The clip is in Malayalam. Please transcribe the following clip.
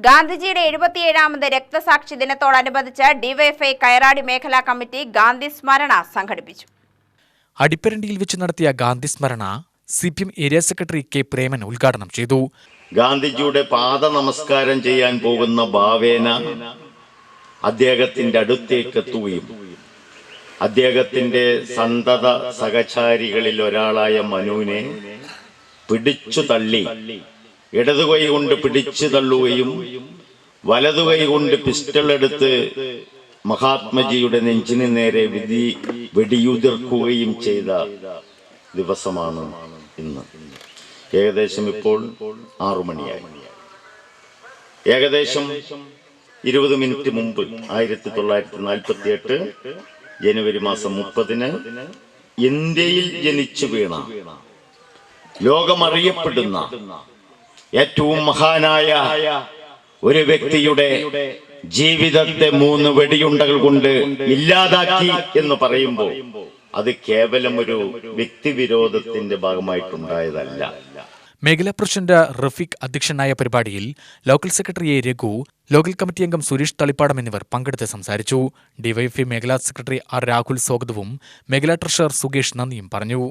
ഗാന്ധിജിയുടെ 77ാമത് രക്തസാക്ഷി ദിനത്തോടനുബന്ധിച്ച് ഡിവൈഎഫ്ഐ കയറാടി മേഖലാ കമ്മിറ്റി ഗാന്ധി സ്മരണ സംഘടിപ്പിച്ചു. അടിപ്പരണ്ടിയിൽ വെച്ച് നടത്തിയ ഗാന്ധി സ്മരണ CPM area secretary K Preman ഉദ്ഘാടനം ചെയ്തു. ഗാന്ധിജിയുടെ പാദ നമസ്കാരം ചെയ്യാൻ പോകുന്ന ഭാവേന അദ്ദേഹത്തിന്റെ അടുത്തേക്ക് എത്തുകയും അദ്ദേഹത്തിന്റെ സന്തത സഹചാരികളിൽ ഒരാളായ മനുവിനെ പിടിച്ചു തള്ളി ഇടതുകൈ കൊണ്ട് പിടിച്ചു തള്ളുകയും വലതുകൈ കൊണ്ട് പിസ്റ്റൾ എടുത്ത് മഹാത്മജിയുടെ നെഞ്ചിന് നേരെ വെടിയുതിർക്കുകയും ചെയ്ത ദിവസമാണ് ഇന്ന്. ഏകദേശം ഇപ്പോൾ 6 മണിയായി. ഏകദേശം 20 മിനിറ്റ് മുമ്പ് 1948 ജനുവരി മാസം 30-ന് ഇന്ത്യയിൽ ജനിച്ചു വീണ ലോകമറിയപ്പെടുന്ന ഏറ്റവും മഹാനായ ഒരു വ്യക്തിയുടെ ജീവിതത്തെ 3 വെടിയുണ്ടകൾ കൊണ്ട് ഇല്ലാതാക്കി എന്ന് പറയുമ്പോൾ അത് കേവലം ഒരു വ്യക്തിവിരോധത്തിന്റെ ഭാഗമായിട്ടുണ്ടായതല്ല. മേഖലാ പ്രസിഡന്റ് റഫീഖ് അധ്യക്ഷനായ പരിപാടിയിൽ local secretary A Raghu, local committee അംഗം സുരേഷ് തളിപ്പാടം എന്നിവർ പങ്കെടുത്ത് സംസാരിച്ചു. ഡിവൈഎഫ്ഐ മേഖലാ സെക്രട്ടറി ആർ രാഹുൽ സ്വാഗതവും മേഖലാ ട്രഷറർ സുകേഷ് നന്ദിയും പറഞ്ഞു.